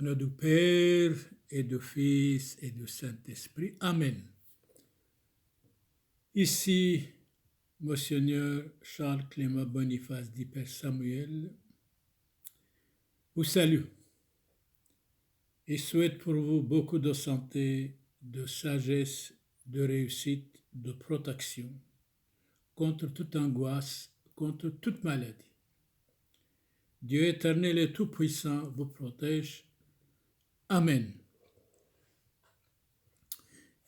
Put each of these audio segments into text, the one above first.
Au nom du Père et du Fils et du Saint-Esprit. Amen. Ici, Monseigneur Charles Clément Boniface dit Père Samuel vous salue et souhaite pour vous beaucoup de santé, de sagesse, de réussite, de protection contre toute angoisse, contre toute maladie. Dieu éternel et tout-puissant vous protège. Amen.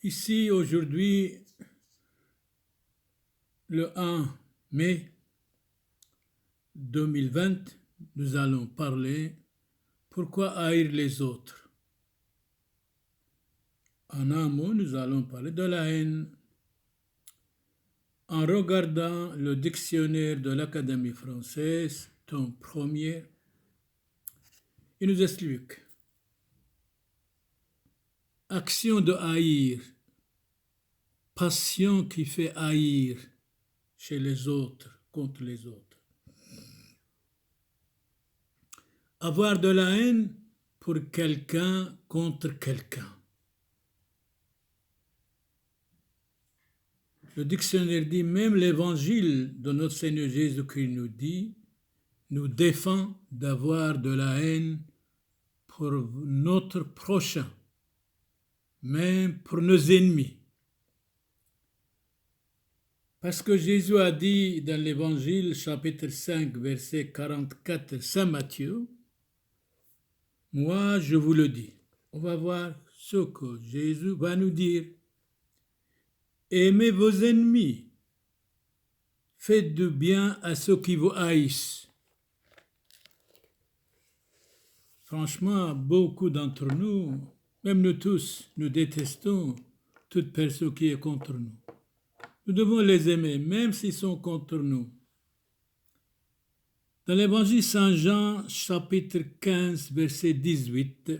Ici, aujourd'hui, le 1 mai 2020, nous allons parler pourquoi haïr les autres. En un mot, nous allons parler de la haine. En regardant le dictionnaire de l'Académie française, tome premier, il nous explique action de haïr, passion qui fait haïr chez les autres, contre les autres. Avoir de la haine pour quelqu'un contre quelqu'un. Le dictionnaire dit, même l'évangile de notre Seigneur Jésus-Christ nous défend d'avoir de la haine pour notre prochain, même pour nos ennemis. Parce que Jésus a dit dans l'évangile chapitre 5 verset 44 Saint Matthieu, moi je vous le dis. On va voir ce que Jésus va nous dire. Aimez vos ennemis, faites du bien à ceux qui vous haïssent. Franchement, beaucoup d'entre nous, même nous tous, nous détestons toute personne qui est contre nous. Nous devons les aimer, même s'ils sont contre nous. Dans l'évangile Saint Jean, chapitre 15, verset 18,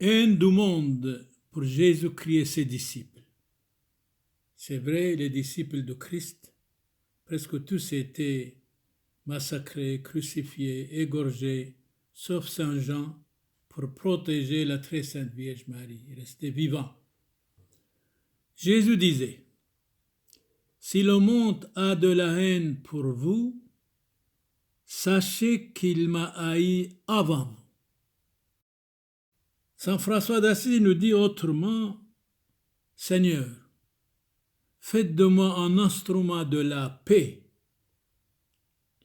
haine du monde pour Jésus-Christ et ses disciples. C'est vrai, les disciples de Christ, presque tous étaient massacrés, crucifiés, égorgés, sauf Saint Jean, pour protéger la très sainte Vierge Marie, resté vivant. Jésus disait, si le monde a de la haine pour vous, sachez qu'il m'a haï avant vous. Saint François d'Assise nous dit autrement, Seigneur, faites de moi un instrument de la paix.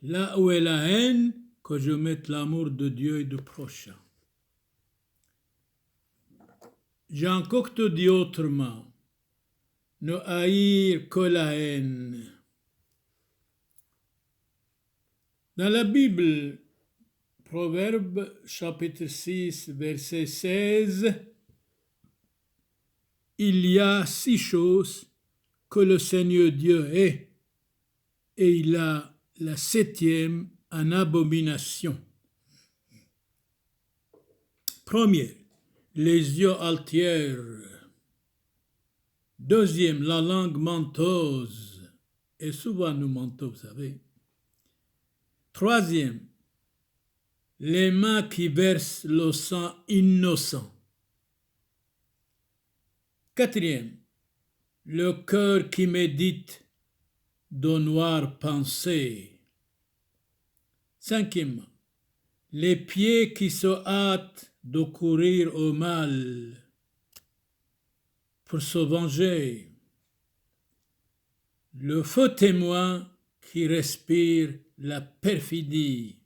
Là où est la haine, que je mette l'amour de Dieu et du prochain. Jean Cocteau dit autrement, ne haïr que la haine. Dans la Bible, Proverbe chapitre 6, verset 16, il y a 6 choses que le Seigneur Dieu hait, et il a la 7e en abomination. Premier, les yeux altières. Deuxième, la langue menteuse. Et souvent nous mentons, vous savez. Troisième, les mains qui versent le sang innocent. Quatrième, le cœur qui médite de noires pensées. Cinquièmement, les pieds qui se hâtent de courir au mal pour se venger. Le faux témoin qui respire la perfidie.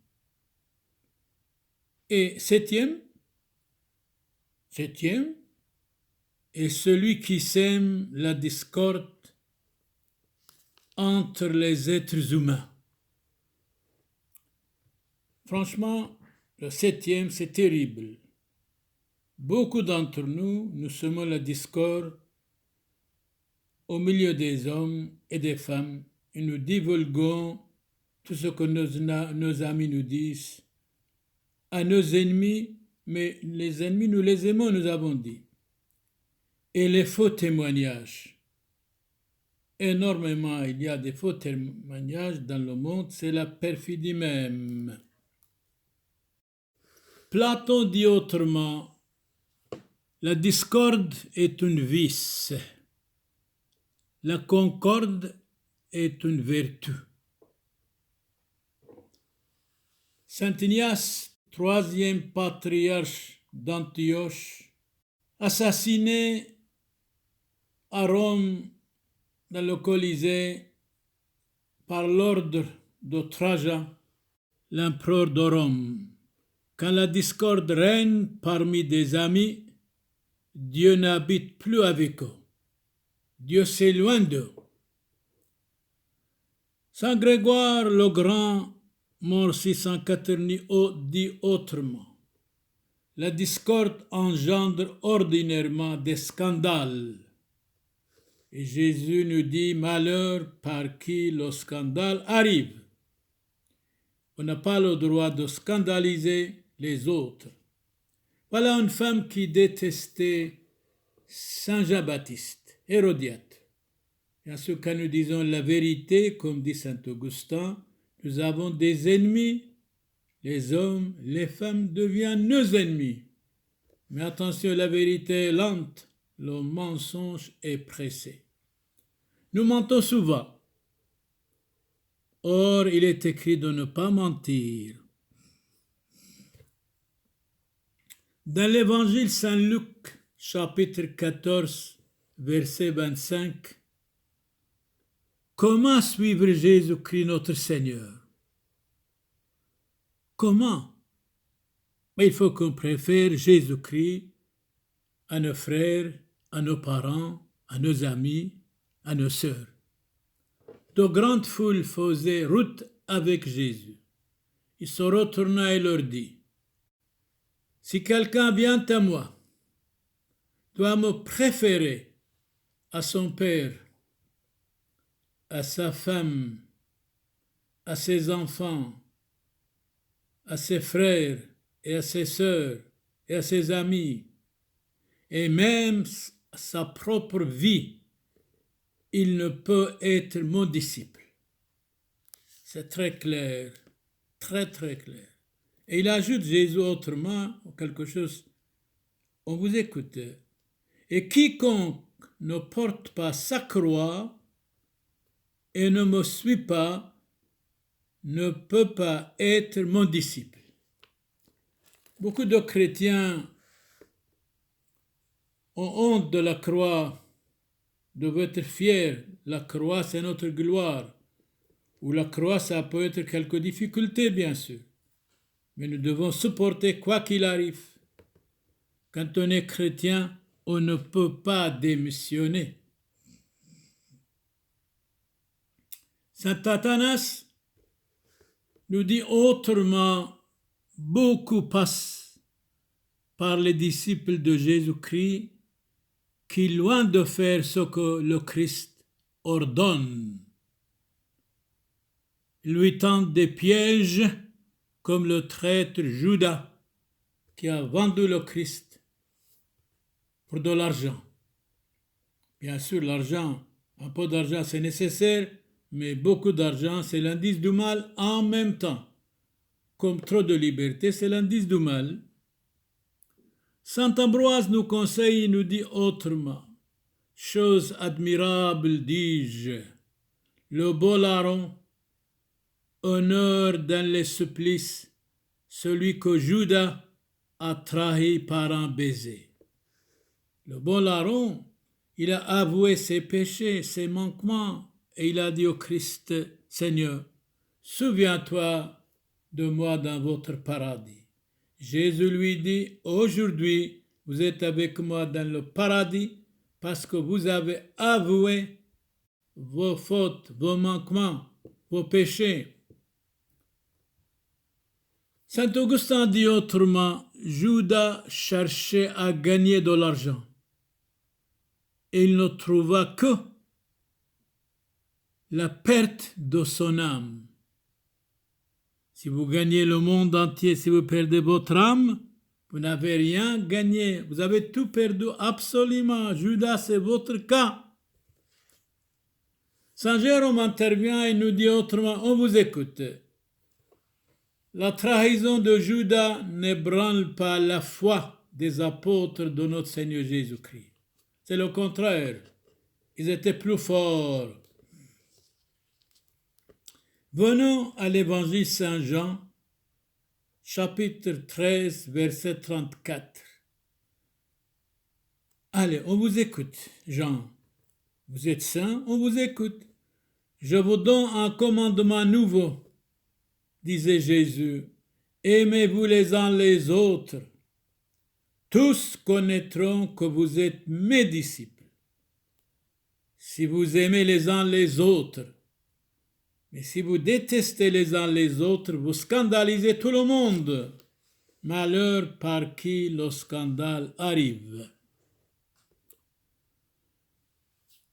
Et septième est celui qui sème la discorde entre les êtres humains. Franchement, le 7e, c'est terrible. Beaucoup d'entre nous, nous semons la discorde au milieu des hommes et des femmes et nous divulguons tout ce que nos amis nous disent à nos ennemis, mais les ennemis, nous les aimons, nous avons dit. Et les faux témoignages. Énormément, il y a des faux témoignages dans le monde, c'est la perfidie même. Platon dit autrement, la discorde est une vice, la concorde est une vertu. Saint Ignace, troisième patriarche d'Antioche, assassiné à Rome dans le Colisée par l'ordre de Trajan, l'empereur de Rome. Quand la discorde règne parmi des amis, Dieu n'habite plus avec eux. Dieu s'éloigne d'eux. Saint Grégoire le Grand, mort 680, dit autrement. La discorde engendre ordinairement des scandales. Et Jésus nous dit malheur par qui le scandale arrive. On n'a pas le droit de scandaliser les autres. Voilà une femme qui détestait Saint Jean-Baptiste, Hérodiade. Bien sûr, quand nous disons la vérité, comme dit Saint Augustin, nous avons des ennemis. Les hommes, les femmes deviennent nos ennemis. Mais attention, la vérité est lente, le mensonge est pressé. Nous mentons souvent. Or, il est écrit de ne pas mentir. Dans l'évangile Saint-Luc, chapitre 14, verset 25, comment suivre Jésus-Christ notre Seigneur? Comment? Mais il faut qu'on préfère Jésus-Christ à nos frères, à nos parents, à nos amis, à nos sœurs. De grandes foules faisaient route avec Jésus. Il se retourna et leur dit, « Si quelqu'un vient à moi, doit me préférer à son père, à sa femme, à ses enfants, à ses frères et à ses sœurs et à ses amis, et même à sa propre vie, il ne peut être mon disciple. » C'est très clair, très très clair. Et il ajoute Jésus autrement, quelque chose, on vous écoute. Et quiconque ne porte pas sa croix et ne me suit pas, ne peut pas être mon disciple. Beaucoup de chrétiens ont honte de la croix, doivent être fiers. La croix, c'est notre gloire. Ou la croix, ça peut être quelques difficultés, bien sûr. Mais nous devons supporter quoi qu'il arrive. Quand on est chrétien, on ne peut pas démissionner. Saint Athanas nous dit autrement, beaucoup passent par les disciples de Jésus-Christ qui, loin de faire ce que le Christ ordonne, lui tendent des pièges comme le traître Judas qui a vendu le Christ pour de l'argent. Bien sûr, l'argent, un peu d'argent c'est nécessaire, mais beaucoup d'argent c'est l'indice du mal en même temps. Comme trop de liberté, c'est l'indice du mal. Saint Ambroise nous conseille, nous dit autrement. Chose admirable, dis-je, le beau larron, honneur dans les supplices, celui que Judas a trahi par un baiser. Le bon larron, il a avoué ses péchés, ses manquements, et il a dit au Christ, Seigneur, souviens-toi de moi dans votre paradis. Jésus lui dit, aujourd'hui, vous êtes avec moi dans le paradis parce que vous avez avoué vos fautes, vos manquements, vos péchés. Saint Augustin dit autrement, Judas cherchait à gagner de l'argent et il ne trouva que la perte de son âme. Si vous gagnez le monde entier, si vous perdez votre âme, vous n'avez rien gagné. Vous avez tout perdu, absolument. Judas, c'est votre cas. Saint Jérôme intervient et nous dit autrement, on vous écoute. La trahison de Judas n'ébranle pas la foi des apôtres de notre Seigneur Jésus-Christ. C'est le contraire. Ils étaient plus forts. Venons à l'évangile Saint Jean, chapitre 13, verset 34. Allez, on vous écoute, Jean. Vous êtes saints, on vous écoute. Je vous donne un commandement nouveau, disait Jésus. Aimez-vous les uns les autres. Tous connaîtront que vous êtes mes disciples, si vous aimez les uns les autres. Mais si vous détestez les uns les autres, vous scandalisez tout le monde. Malheur par qui le scandale arrive.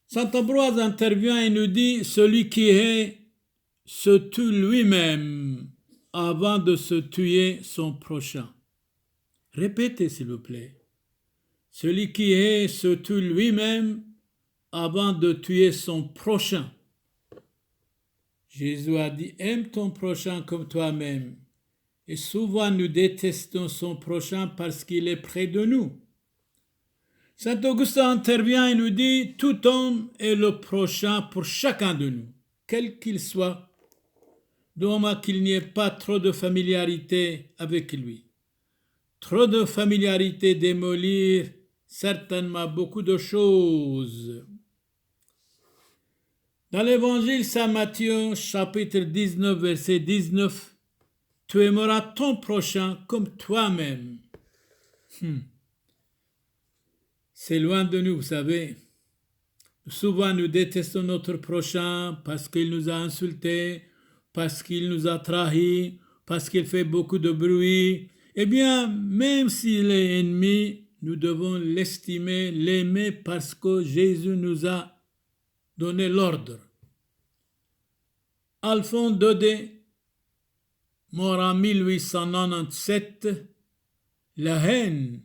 Saint Ambroise intervient et nous dit, celui qui est se tue lui-même avant de se tuer son prochain. Répétez s'il vous plaît. Celui qui est se tue lui-même avant de tuer son prochain. Jésus a dit, aime ton prochain comme toi-même. Et souvent nous détestons son prochain parce qu'il est près de nous. Saint Augustin intervient et nous dit, tout homme est le prochain pour chacun de nous, quel qu'il soit, du moment qu'il n'y ait pas trop de familiarité avec lui. Trop de familiarité démolir certainement beaucoup de choses. Dans l'évangile Saint Matthieu, chapitre 19, verset 19, tu aimeras ton prochain comme toi-même. C'est loin de nous, vous savez. Souvent, nous détestons notre prochain parce qu'il nous a insultés, parce qu'il nous a trahis, parce qu'il fait beaucoup de bruit. Eh bien, même s'il est ennemi, nous devons l'estimer, l'aimer parce que Jésus nous a donné l'ordre. Alphonse Daudet, mort en 1897, la haine,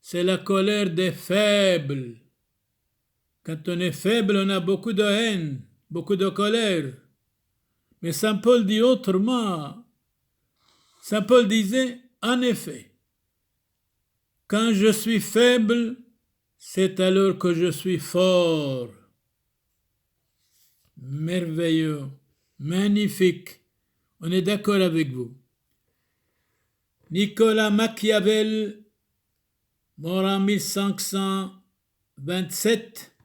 c'est la colère des faibles. Quand on est faible, on a beaucoup de haine, beaucoup de colère. Mais Saint Paul dit autrement. Saint Paul disait, en effet, quand je suis faible, c'est alors que je suis fort. Merveilleux, magnifique. On est d'accord avec vous. Nicolas Machiavel, mort en 1527,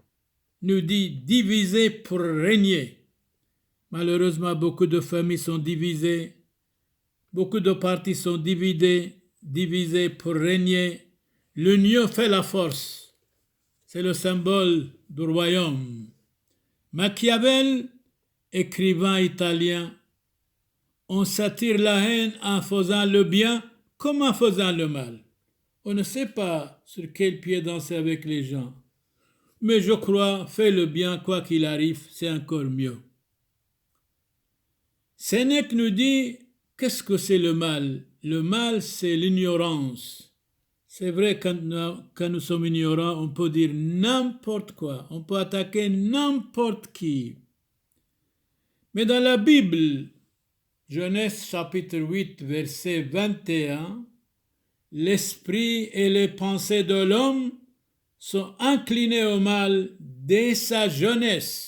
nous dit diviser pour régner. Malheureusement, beaucoup de familles sont divisées, beaucoup de partis sont divisés pour régner. L'union fait la force. C'est le symbole du royaume. Machiavel, écrivain italien, on s'attire la haine en faisant le bien comme en faisant le mal. On ne sait pas sur quel pied danser avec les gens. Mais je crois, fais le bien, quoi qu'il arrive, c'est encore mieux. Sénèque nous dit, qu'est-ce que c'est le mal? Le mal, c'est l'ignorance. C'est vrai, quand nous sommes ignorants, on peut dire n'importe quoi. On peut attaquer n'importe qui. Mais dans la Bible, Genèse chapitre 8, verset 21, l'esprit et les pensées de l'homme sont inclinés au mal dès sa jeunesse.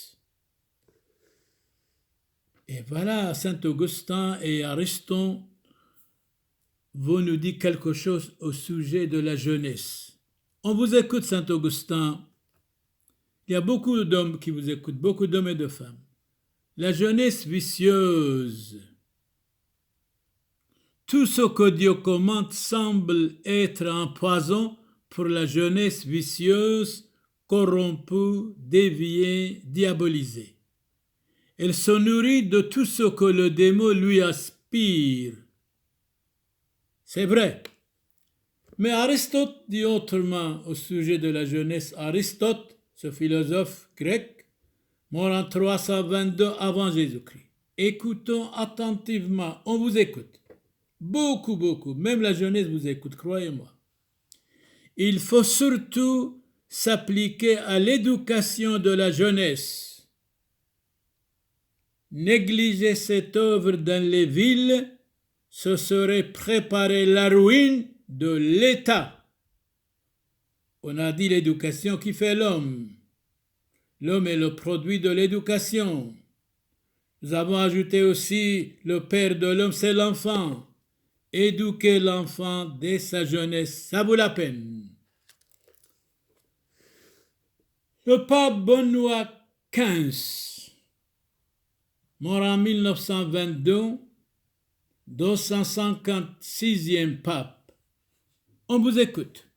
Et voilà, Saint Augustin et Ariston vont nous dire quelque chose au sujet de la jeunesse. On vous écoute, Saint Augustin. Il y a beaucoup d'hommes qui vous écoutent, beaucoup d'hommes et de femmes. La jeunesse vicieuse. Tout ce que Dieu commande semble être un poison pour la jeunesse vicieuse, corrompue, déviée, diabolisée. Elle se nourrit de tout ce que le démon lui aspire. C'est vrai. Mais Aristote dit autrement au sujet de la jeunesse. Aristote, ce philosophe grec, mort en 322 avant Jésus-Christ. Écoutons attentivement, on vous écoute. Beaucoup, beaucoup. Même la jeunesse vous écoute, croyez-moi. Il faut surtout s'appliquer à l'éducation de la jeunesse. Négliger cette œuvre dans les villes ce serait préparer la ruine de l'État. On a dit l'éducation qui fait l'homme. L'homme est le produit de l'éducation. Nous avons ajouté aussi le père de l'homme, c'est l'enfant. Éduquer l'enfant dès sa jeunesse, ça vaut la peine. Le pape Benoît XV, mort en 1922, 256e pape. On vous écoute.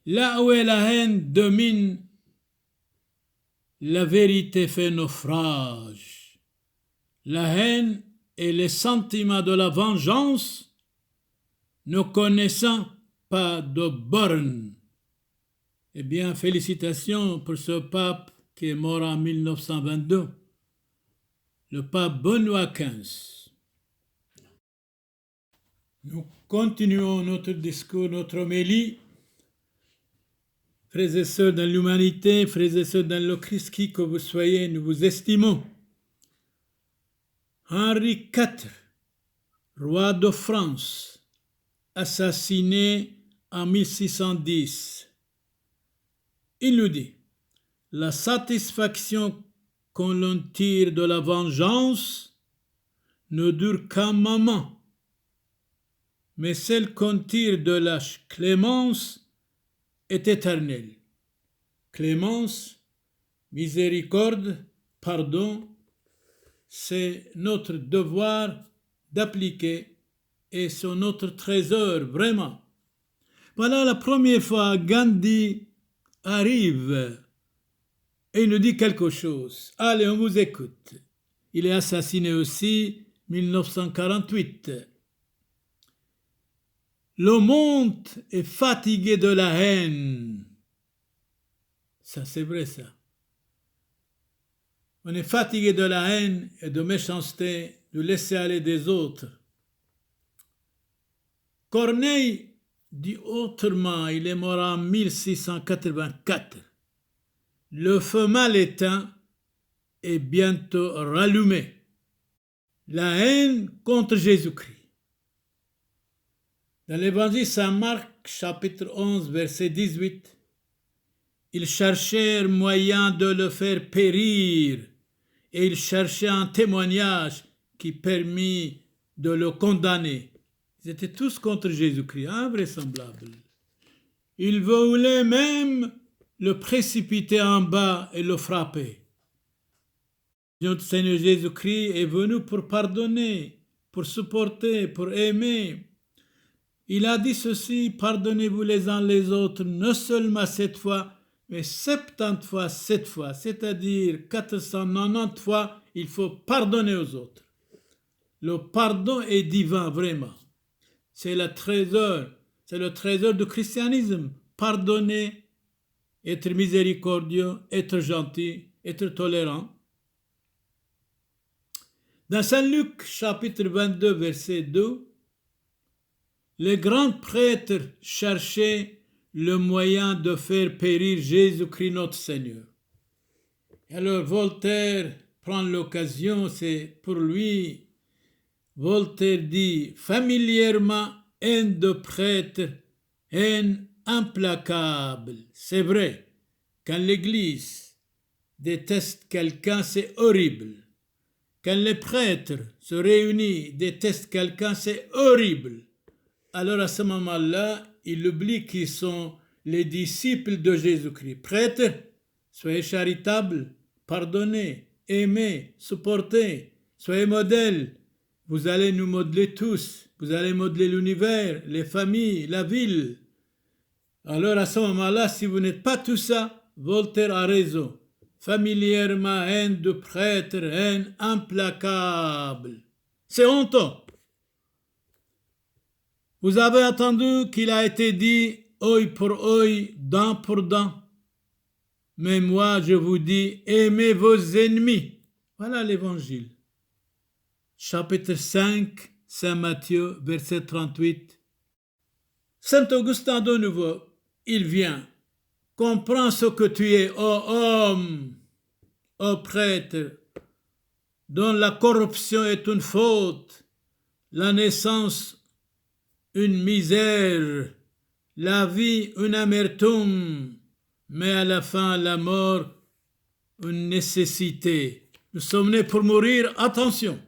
Là où la haine domine, la vérité fait naufrage. La haine et les sentiments de la vengeance ne connaissant pas de bornes. Eh bien, félicitations pour ce pape qui est mort en 1922, le pape Benoît XV. Nous continuons notre discours, notre homélie. Frères et sœurs dans l'humanité, frères et sœurs dans le Christ, qui que vous soyez, nous vous estimons. Henri IV, roi de France, assassiné en 1610. Il nous dit, la satisfaction qu'on l'on tire de la vengeance ne dure qu'un moment, mais celle qu'on tire de la clémence est éternelle. Clémence, miséricorde, pardon, c'est notre devoir d'appliquer et c'est notre trésor, vraiment. Voilà la première fois Gandhi arrive et il nous dit quelque chose. Allez, on vous écoute. Il est assassiné aussi en 1948. Le monde est fatigué de la haine. Ça, c'est vrai, ça. On est fatigué de la haine et de méchanceté, de laisser aller des autres. Corneille dit autrement, il est mort en 1684. Le feu mal éteint est bientôt rallumé. La haine contre Jésus-Christ. Dans l'évangile Saint-Marc, chapitre 11, verset 18, ils cherchèrent moyen de le faire périr et ils cherchaient un témoignage qui permit de le condamner. Ils étaient tous contre Jésus-Christ, invraisemblable. Ils voulaient même le précipiter en bas et le frapper. Notre Seigneur Jésus-Christ est venu pour pardonner, pour supporter, pour aimer. Il a dit ceci, pardonnez-vous les uns les autres, non seulement 7 fois, mais 70 fois 7 fois, c'est-à-dire 490 fois, il faut pardonner aux autres. Le pardon est divin, vraiment. C'est le trésor du christianisme. Pardonner, être miséricordieux, être gentil, être tolérant. Dans Saint Luc, chapitre 22, verset 2, les grands prêtres cherchaient le moyen de faire périr Jésus-Christ notre Seigneur. Alors Voltaire prend l'occasion, c'est pour lui, Voltaire dit familièrement, haine de prêtre, haine implacable. C'est vrai, quand l'Église déteste quelqu'un, c'est horrible. Quand les prêtres se réunissent, détestent quelqu'un, c'est horrible. Alors à ce moment-là, il oublie qu'ils sont les disciples de Jésus-Christ. Prêtres, soyez charitables, pardonnez, aimez, supportez, soyez modèles. Vous allez nous modeler tous. Vous allez modeler l'univers, les familles, la ville. Alors à ce moment-là, si vous n'êtes pas tout ça, Voltaire a raison. Familièrement, haine de prêtre, haine implacable. C'est honteux. Vous avez entendu qu'il a été dit œil pour œil, dent pour dent. Mais moi, je vous dis, aimez vos ennemis. Voilà l'évangile. Chapitre 5, Saint Matthieu, verset 38. Saint Augustin de nouveau, il vient. Comprends ce que tu es, ô homme, ô prêtre, dont la corruption est une faute. la naissance, une misère, la vie, une amertume, mais à la fin, la mort, une nécessité. Nous sommes nés pour mourir, attention.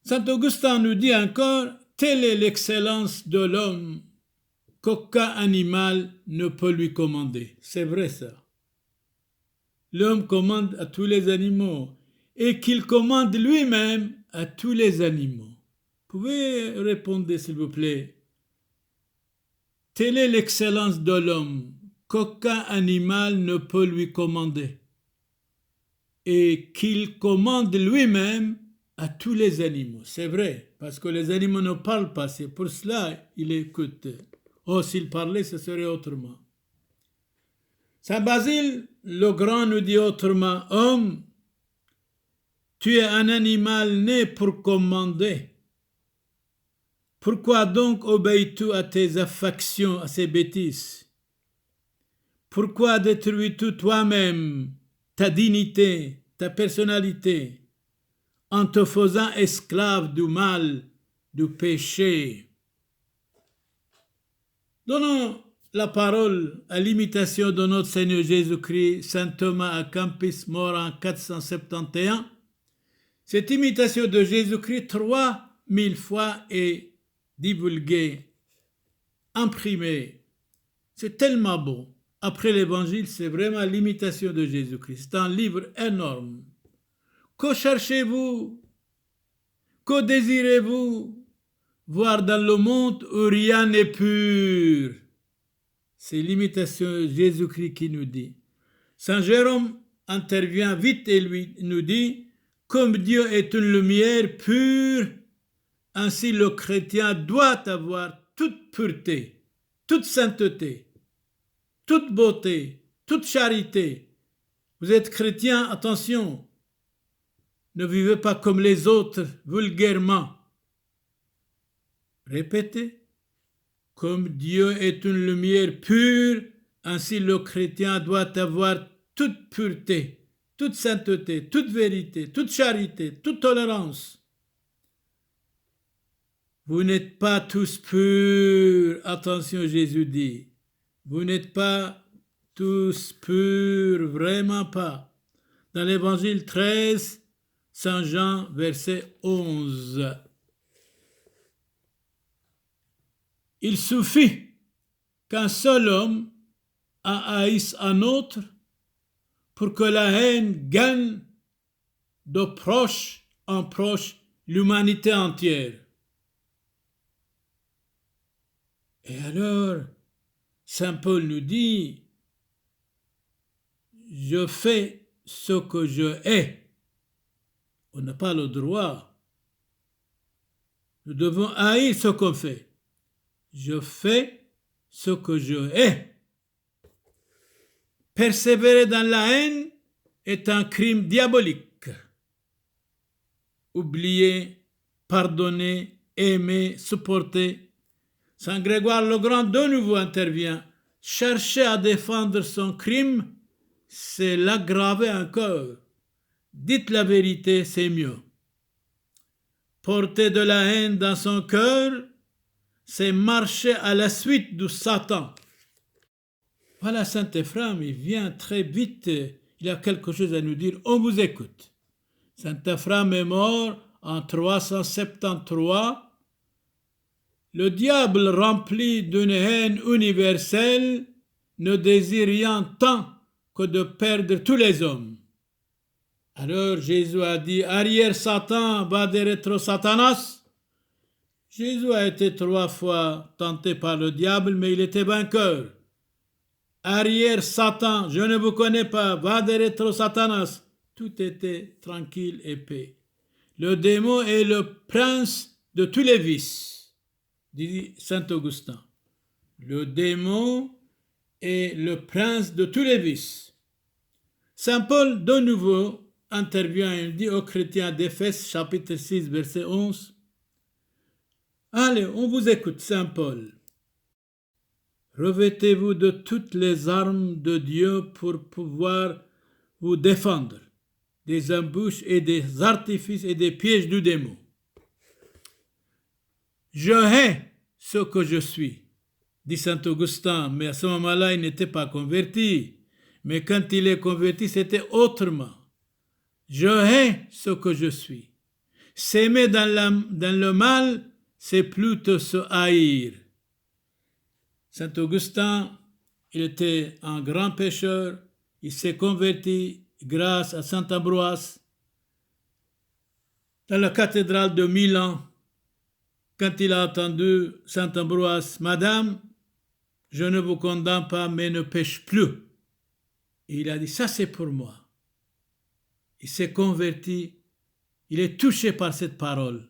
Saint Augustin nous dit encore, telle est l'excellence de l'homme qu'aucun animal ne peut lui commander. C'est vrai ça. L'homme commande à tous les animaux et qu'il commande lui-même à tous les animaux. Vous pouvez répondre s'il vous plaît. Telle est l'excellence de l'homme qu'aucun animal ne peut lui commander et qu'il commande lui-même à tous les animaux. C'est vrai, parce que les animaux ne parlent pas, c'est pour cela qu'ils écoutent. Oh, s'ils parlaient, ce serait autrement. Saint Basile le Grand nous dit autrement, homme, tu es un animal né pour commander. Pourquoi donc obéis-tu à tes affections, à ces bêtises? Pourquoi détruis-tu toi-même ta dignité, ta personnalité, en te faisant esclave du mal, du péché? Donnons la parole à l'imitation de notre Seigneur Jésus-Christ, Saint Thomas à Kempis, mort en 471. Cette imitation de Jésus-Christ 3000 fois est divulguée, imprimée. C'est tellement beau. Après l'Évangile, c'est vraiment l'imitation de Jésus-Christ. C'est un livre énorme. Que cherchez-vous? Que désirez-vous? Voir dans le monde où rien n'est pur. C'est l'imitation de Jésus-Christ qui nous dit. Saint Jérôme intervient vite et lui nous dit, comme Dieu est une lumière pure, ainsi le chrétien doit avoir toute pureté, toute sainteté, toute beauté, toute charité. Vous êtes chrétien, attention, ne vivez pas comme les autres vulgairement. Répétez. Comme Dieu est une lumière pure, ainsi le chrétien doit avoir toute pureté, toute sainteté, toute vérité, toute charité, toute tolérance. Vous n'êtes pas tous purs, attention Jésus dit. Vous n'êtes pas tous purs, vraiment pas. Dans l'Évangile 13, Saint Jean, verset 11. Il suffit qu'un seul homme haïsse un autre pour que la haine gagne de proche en proche l'humanité entière. Et alors, Saint Paul nous dit, je fais ce que je hais. On n'a pas le droit. Nous devons haïr ce qu'on fait. Je fais ce que je hais. Persévérer dans la haine est un crime diabolique. Oublier, pardonner, aimer, supporter. Saint Grégoire le Grand de nouveau intervient. Chercher à défendre son crime, c'est l'aggraver encore. Dites la vérité, c'est mieux. Porter de la haine dans son cœur, c'est marcher à la suite du Satan. Voilà, Saint Éphrem, il vient très vite, il a quelque chose à nous dire, on vous écoute. Saint Éphrem est mort en 373. Le diable rempli d'une haine universelle ne désire rien tant que de perdre tous les hommes. Alors Jésus a dit, arrière Satan, vade retro Satanas. Jésus a été 3 fois tenté par le diable, mais il était vainqueur. Arrière Satan, je ne vous connais pas, vade retro Satanas. Tout était tranquille et paix. Le démon est le prince de tous les vices, dit Saint Augustin. Le démon est le prince de tous les vices. Saint Paul, de nouveau, intervient et dit aux chrétiens d'Éphèse, chapitre 6, verset 11, allez, on vous écoute, Saint Paul. Revêtez-vous de toutes les armes de Dieu pour pouvoir vous défendre. des embûches et des artifices et des pièges du démon. Je hais ce que je suis, dit saint Augustin, mais à ce moment-là, il n'était pas converti. Mais quand il est converti, c'était autrement. Je hais ce que je suis. S'aimer dans le mal, c'est plutôt se haïr. Saint Augustin, il était un grand pécheur, il s'est converti grâce à saint Ambroise dans la cathédrale de Milan. Quand il a entendu saint Ambroise, « Madame, je ne vous condamne pas, mais ne pêche plus. » Et il a dit, ça c'est pour moi. Il s'est converti, il est touché par cette parole.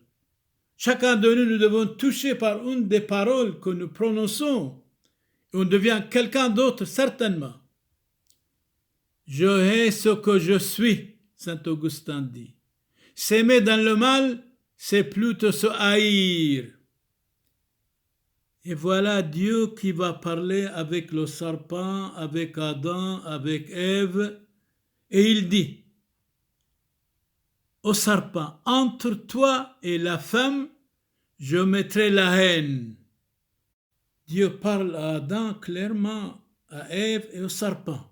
Chacun de nous, nous devons toucher par une des paroles que nous prononçons. On devient quelqu'un d'autre, certainement. Je hais ce que je suis, saint Augustin dit. S'aimer dans le mal, c'est plutôt se haïr. Et voilà Dieu qui va parler avec le serpent, avec Adam, avec Ève, et il dit au serpent, entre toi et la femme, je mettrai la haine. Dieu parle à Adam clairement, à Ève et au serpent.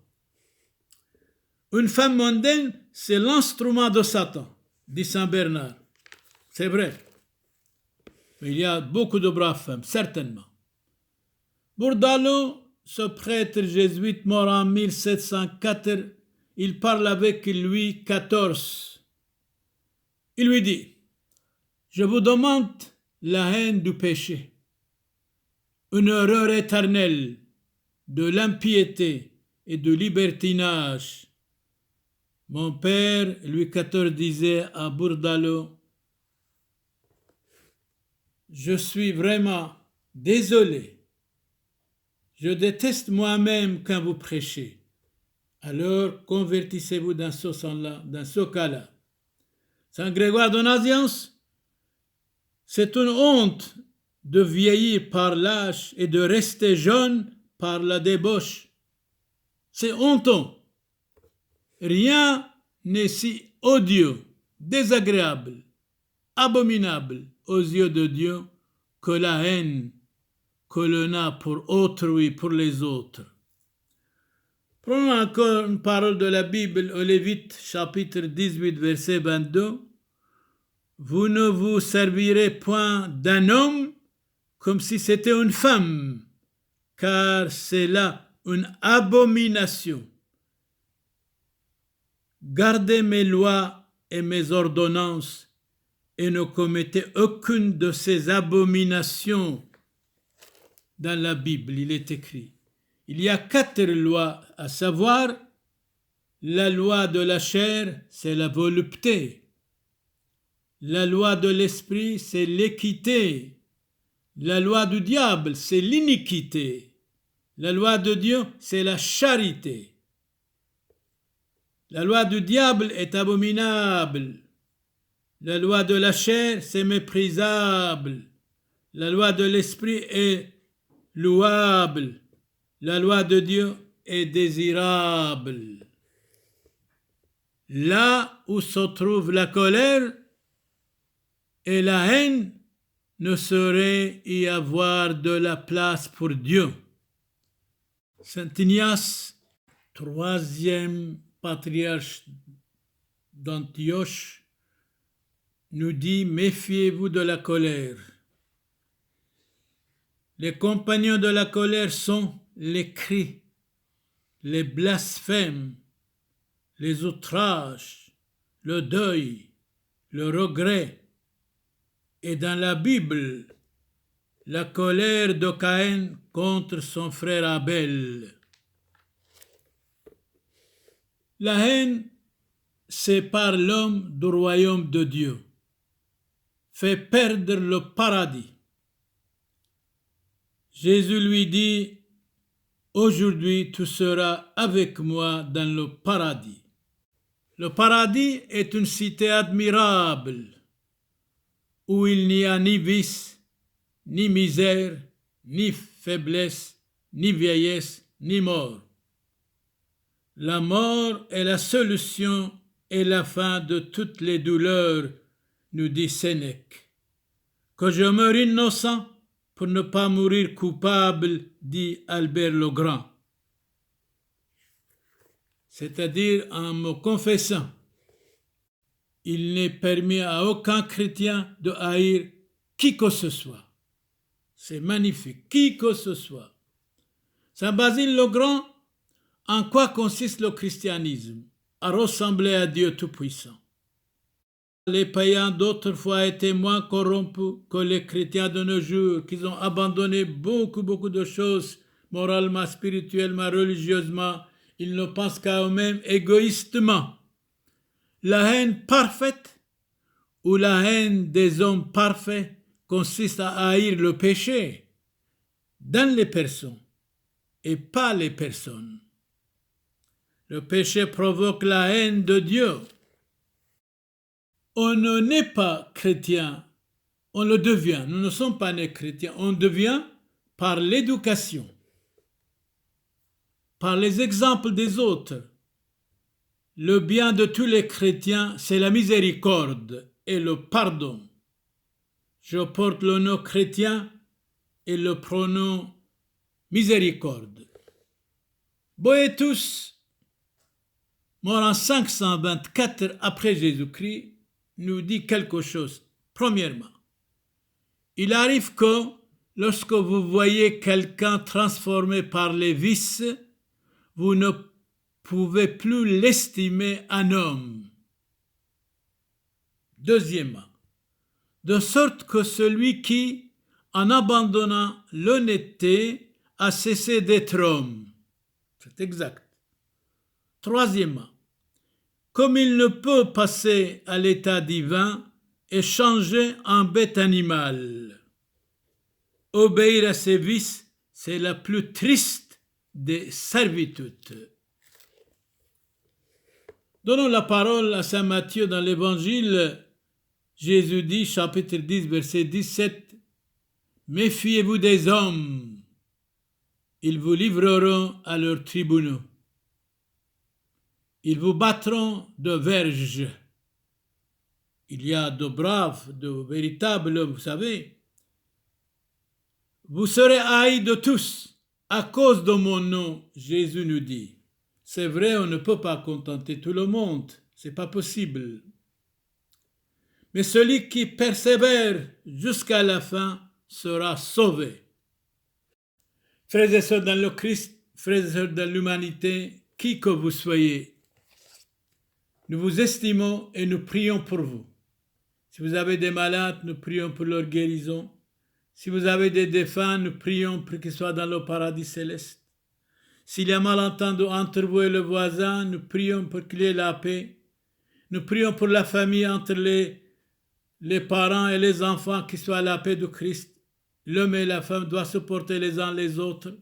Une femme mondaine, c'est l'instrument de Satan, dit saint Bernard. C'est vrai. Mais il y a beaucoup de braves femmes, certainement. Burdalo, ce prêtre jésuite mort en 1704, il parle avec Louis XIV. Il lui dit, je vous demande la haine du péché, une horreur éternelle de l'impiété et du libertinage. Mon père, Louis XIV, disait à Burdalo, je suis vraiment désolé. Je déteste moi-même quand vous prêchez. Alors convertissez-vous dans ce sens-là, dans ce cas-là. Saint Grégoire de Nazianze, c'est une honte de vieillir par l'âge et de rester jeune par la débauche. C'est honteux. Rien n'est si odieux, désagréable, abominable aux yeux de Dieu que la haine que l'on a pour autrui, pour les autres. Prenons encore une parole de la Bible au Lévites, chapitre 18, verset 22. Vous ne vous servirez point d'un homme comme si c'était une femme, car c'est là une abomination. Gardez mes lois et mes ordonnances et ne commettez aucune de ces abominations. Dans la Bible, il est écrit. Il y a 4 lois, à savoir, la loi de la chair, c'est la volupté. La loi de l'esprit, c'est l'équité. La loi du diable, c'est l'iniquité. La loi de Dieu, c'est la charité. La loi du diable est abominable. La loi de la chair, c'est méprisable. La loi de l'esprit est louable. La loi de Dieu est désirable. Là où se trouve la colère et la haine, ne saurait y avoir de la place pour Dieu. Saint Ignace, 3e patriarche d'Antioche, nous dit « Méfiez-vous de la colère ». Les compagnons de la colère sont les cris, les blasphèmes, les outrages, le deuil, le regret. Et dans la Bible, la colère de Caïn contre son frère Abel. La haine sépare l'homme du royaume de Dieu, fait perdre le paradis. Jésus lui dit, « Aujourd'hui tu seras avec moi dans le paradis. » Le paradis est une cité admirable, où il n'y a ni vice, ni misère, ni faiblesse, ni vieillesse, ni mort. La mort est la solution est la fin de toutes les douleurs, nous dit Sénèque. Que je meure innocent pour ne pas mourir coupable, dit Albert le Grand. C'est-à-dire en me confessant. Il n'est permis à aucun chrétien de haïr qui que ce soit. C'est magnifique, qui que ce soit. Saint Basile le Grand, en quoi consiste le christianisme? À ressembler à Dieu Tout-Puissant. Les païens d'autrefois étaient moins corrompus que les chrétiens de nos jours, qui ont abandonné beaucoup de choses, moralement, spirituellement, religieusement. Ils ne pensent qu'à eux-mêmes égoïstement. La haine parfaite ou la haine des hommes parfaits consiste à haïr le péché dans les personnes et pas les personnes. Le péché provoque la haine de Dieu. On ne naît pas chrétien, on le devient. Nous ne sommes pas nés chrétiens, on devient par l'éducation, par les exemples des autres. Le bien de tous les chrétiens, c'est la miséricorde et le pardon. Je porte le nom chrétien et le pronom miséricorde. Boétus, mort en 524 après Jésus-Christ, nous dit quelque chose. Premièrement, il arrive que lorsque vous voyez quelqu'un transformé par les vices, vous ne pouvez plus l'estimer un homme. Deuxièmement, de sorte que celui qui, en abandonnant l'honnêteté, a cessé d'être homme. C'est exact. Troisièmement, comme il ne peut passer à l'état divin et changer en bête animale. Obéir à ses vices, c'est la plus triste des servitudes. Donnons la parole à saint Matthieu dans l'Évangile. Jésus dit, chapitre 10, verset 17, « Méfiez-vous des hommes, ils vous livreront à leurs tribunaux. Ils vous battront de verges. » Il y a de braves, de véritables, vous savez. « Vous serez haïs de tous à cause de mon nom, » Jésus nous dit. C'est vrai, on ne peut pas contenter tout le monde, c'est pas possible. Mais celui qui persévère jusqu'à la fin sera sauvé. Frères et sœurs dans le Christ, frères et sœurs dans l'humanité, qui que vous soyez, nous vous estimons et nous prions pour vous. Si vous avez des malades, nous prions pour leur guérison. Si vous avez des défunts, nous prions pour qu'ils soient dans le paradis céleste. S'il y a malentendu entre vous et le voisin, nous prions pour qu'il y ait la paix. Nous prions pour la famille entre les parents et les enfants, qui soit la paix de Christ. L'homme et la femme doivent supporter les uns les autres.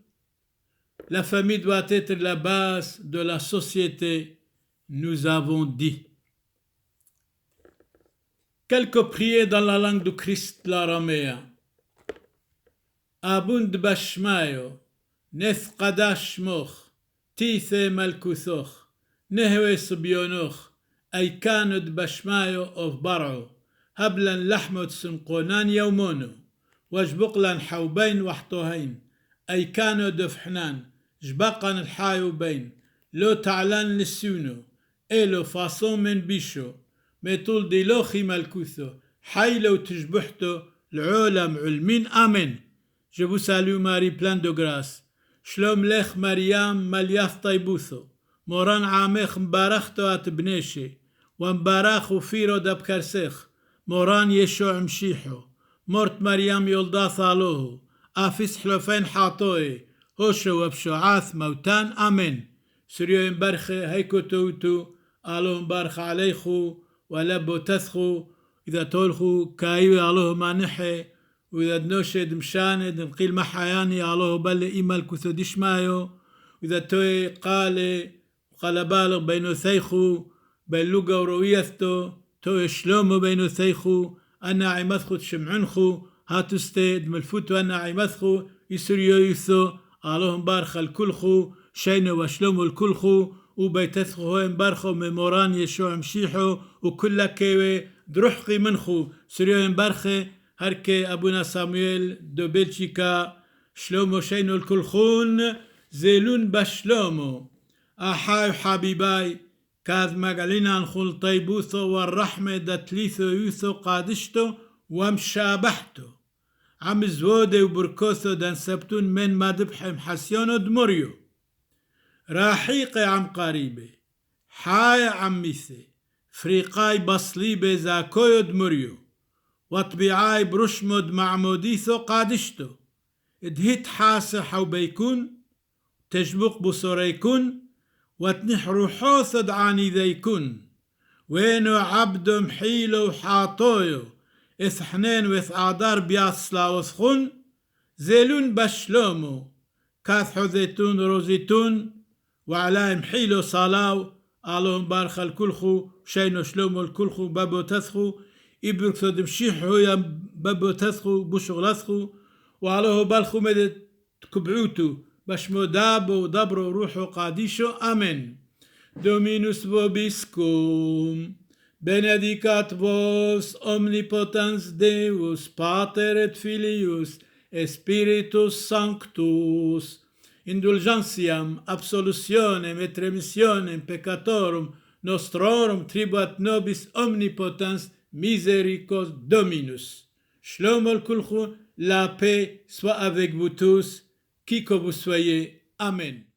La famille doit être la base de la société, nous avons dit. Quelques prières dans la langue du Christ, l'araméen. Abund bashmayo, neth qadash moch, tithe malkuthoch, nehwe subyonoch, aikanud bashmayo of baro, hablan lahmot sunqonan yawmono, wajbuqlan hawbain wahtohain, aikano dofhnan, jbaqan الحايوبين لو تعلن للسونو إلو فاصون من بيشو ميطول دي لوخي مالكوثو حي لو تجبحتو العالم علمين آمين. Je vous salue Marie pleine de grâce. Shlom lech Mariam maliath taibutho. Moran amech mbarachto at bneshe. ومبارخ وفيرو دبكرسخ. موران يشوع مشيحو. مورت مريم يولدا ثالوه. آفيس حلوفين حاطوي. هوشو وبشوعاث موتان آمين. سريو ينبرخي هيكو توتو. آلو مبارخ عليخو. ولبو تثخو. إذا تولخو كايو آلوه مانحي. وإذا دنوشد مشاند نقيل محياني آلوه بل إيمال كثو دشمايو. وإذا توي قالي وقال بالغ بينو ثيخو. بين لوغا ورويثتو. توي شلومو بينو ثيخو. أنا عمثخو تشمعنخو. هاتو ستيد ملفوتو أنا عمثخو. يسريو يثو. آلوه مبارخ الكلخو. شينو وشلومو الكلخو. وبيتثخو امبارخو مموران يشوع مشيحو وكل كيوي دروحقي منخو سريو امبارخي هركي أبونا صامويل دو بلجيكا شلومو شينو الكلخون زيلون بشلومو أحاي حبيباي كاذ مقالينا نخول طيبوثو والرحمة دتليثو يوثو قادشتو ومشابحتو عم زودي وبركوثو دان سبتون من ما دبحم حسيونو دمريو راحيقي عم قريبي حاي عم ميثي فريقاي بصليبي زاكويو دمريو وطبيعاي برشمد معموديثو قادشتو ادهيت حاسح وبيكون تجبق بصوريكون واتنح روحوث دعاني ذيكون وينو عبد محيلو وحاطويو إث حنين وإث أعدار بياصلا وثخون زيلون بشلومو كاثحو زيتون روزيتون وعلى محيلو صلاو قالوا مبارخ الكلخو شينو شلومو الكلخو بابو تثخو إبركتو دمشيحو يا بابو تثخو بشغلثخو وعلوه بالخو مدت كبعوتو بشمو دابو دبرو روحو قاديشو أمن دومينوس vobiscum benedicat vos omnipotens Deus Pater et Filius et Spiritus Sanctus indulgentiam absolutionem et remissionem peccatorum nostrorum tribuat nobis omnipotens misericors Dominus. Shalom al kulchu, la paix soit avec vous tous, qui que vous soyez. Amen.